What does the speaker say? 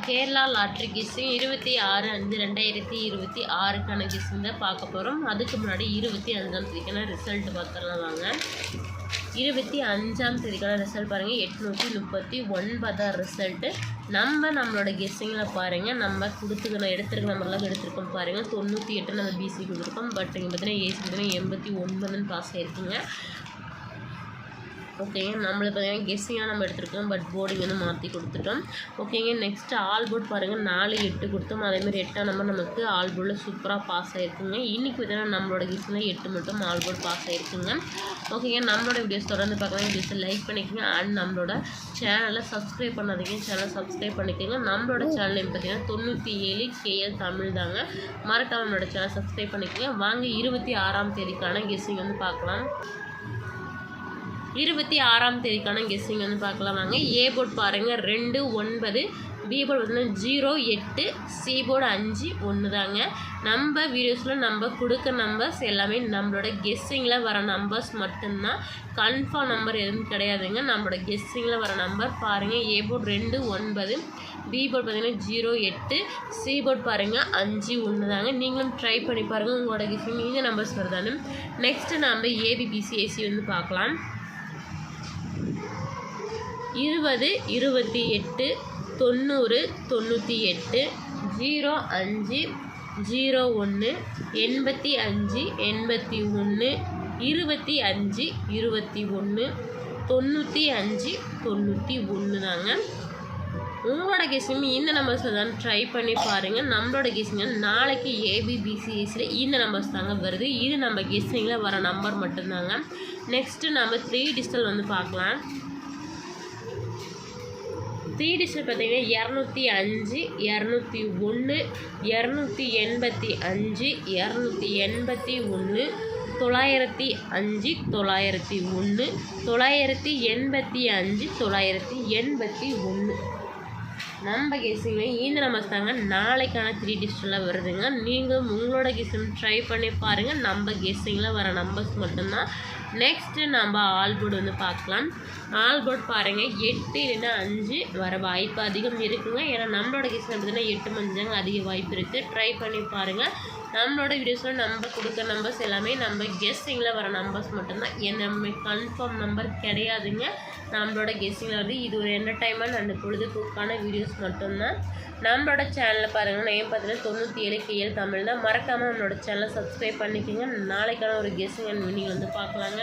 Kerala lottery guessing 26/5/2026க்கான guessing தான் பார்க்க போகிறோம். அதுக்கு முன்னாடி 25ஆம் தேதிக்கான ரிசல்ட் பார்த்துடலாம் வாங்க. 25ஆம் தேதிக்கான ரிசல்ட் பாருங்கள். 839 ரிசல்ட்டு. நம்மளோட கெஸ்ஸிங்கில் பாருங்கள், நம்ம எடுத்துருக்க நம்பர்லாம் எடுத்துருக்கோம் பாருங்கள். 98 நம்ம பிசி கொடுத்துருக்கோம். பட் இங்கே பார்த்தீங்கன்னா ஏசி பார்த்தீங்கன்னா 89 பாஸ் ஆகிருக்குங்க. ஓகேங்க, நம்மளுக்கு பார்த்தீங்கன்னா கெஸ்ஸிங்காக நம்ம எடுத்துருக்கோம். பட் போர்டிங் வந்து மாற்றி கொடுத்துட்டோம். ஓகேங்க, நெக்ஸ்ட்டு ஆல் போர்ட் பாருங்கள். 4 8 கொடுத்தோம். அதேமாதிரி 8ஆம் நம்பர் நமக்கு ஆல் போர்டில் சூப்பராக பாஸ் ஆகிருக்குங்க. இன்றைக்கி பார்த்தீங்கன்னா நம்மளோட கெஸ்ஸிங்கில் 8 மட்டும் ஆல் போர்ட் பாஸ் ஆகிருக்குங்க. ஓகேங்க, நம்மளோட வீடியோஸ் தொடர்ந்து பார்க்கலாம். வீடியோஸை லைக் பண்ணிக்கோங்க. அண்ட் நம்மளோட சேனலை சப்ஸ்கிரைப் பண்ணாதீங்க, சேனலை சப்ஸ்கிரைப் பண்ணிக்கோங்க. நம்மளோட சேனல் பார்த்தீங்கன்னா 97 KL தமிழ் தாங்க. மறக்காம நம்மளோட சேனல் சப்ஸ்கிரைப் பண்ணிக்கோங்க. வாங்க 26ஆம் தேதிக்கான கெஸ்ஸிங் வந்து பார்க்கலாம். 26ஆம் தேதிக்கான கெஸ்ஸிங் வந்து பார்க்கலாம் வாங்க. ஏ போர்ட் பாருங்கள் 2 9, பி போர்ட் பார்த்தீங்கன்னா 0 8, சி போர்டு 5 1 தாங்க. நம்ம வீடியோஸில் நம்ம கொடுக்க நம்பர்ஸ் எல்லாமே நம்மளோட கெஸ்ஸிங்கில் வர நம்பர்ஸ் மட்டும்தான். கன்ஃபார்ம் நம்பர் எதுவும் கிடையாதுங்க. நம்மளோட கெஸ்ஸிங்கில் வர நம்பர் பாருங்கள். ஏ போர்ட் 2 9, பி போர்ட் பார்த்தீங்கன்னா 0 8, சி போர்ட் பாருங்கள் 5 1 தாங்க. நீங்களும் ட்ரை பண்ணி பாருங்கள், உங்களோட கெஸ்ஸிங் இந்த நம்பர்ஸ் வருதானு. நெக்ஸ்ட்டு நம்ம ஏபிபிசி ஏசி வந்து பார்க்கலாம். 20 28 90 98 05 01 85 81 25 21 95 91 தாங்க. உங்களோட கெஸ்ஸிங் இந்த நம்பர்ஸ் தான் ட்ரை பண்ணி பாருங்கள். நம்மளோட கெஸ்ஸிங் நாளைக்கு ஏபிபிசிஎஸில் இந்த நம்பர்ஸ் தாங்க வருது. இது நம்ம கெஸ்ஸிங்கில் வர நம்பர் மட்டும்தாங்க. நெக்ஸ்ட்டு நம்ம 3 டிஜிட்டல் வந்து பார்க்கலாம். 3 டிஜிட்டல் பார்த்தீங்கன்னா 205 201 285 281 905 901 985 981. நம்ம கெஸ்ஸிங்கில் இந்த நம்பர்ஸ் தாங்க நாளைக்கான 3 டிஜிட்டலில் வருதுங்க. நீங்கள் உங்களோட கெஸ்ஸிங் ட்ரை பண்ணி பாருங்கள். நம்ம கெஸ்ஸிங்கில் வர நம்பர்ஸ் மட்டும்தான். நெக்ஸ்ட்டு நம்ம ஆல் போர்டு வந்து பார்க்கலாம். ஆல் போர்டு பாருங்கள் 8 இல்லைன்னா 5 வர வாய்ப்பு அதிகம் இருக்குங்க. ஏன்னா நம்மளோட கெஸ்ஸில் பார்த்தீங்கன்னா 8 5 அதிக வாய்ப்பு இருக்குது. ட்ரை பண்ணி பாருங்கள். நம்மளோட வீடியோஸில் நம்ம கொடுக்க நம்பர்ஸ் எல்லாமே நம்ம கெஸ்ஸிங்கில் வர நம்பர்ஸ் மட்டும்தான். நம்ம கன்ஃபார்ம் நம்பர் கிடையாதுங்க. நம்மளோட கெஸ்ஸிங்கில் வந்து இது ஒரு என்டர்டைன்மெண்ட் அண்ட் பொழுதுபோக்கான வீடியோஸ் மட்டும்தான். நம்மளோட சேனலில் பாருங்கள். நேம் பார்த்தீங்கன்னா 97 KL தமிழ் தான். மறக்காமல் நம்மளோட சேனலை சப்ஸ்கிரைப் பண்ணிக்கோங்க. நாளைக்கான ஒரு கெஸ்ஸிங் அண்ட் வினிங் வந்து பார்க்கலாங்க.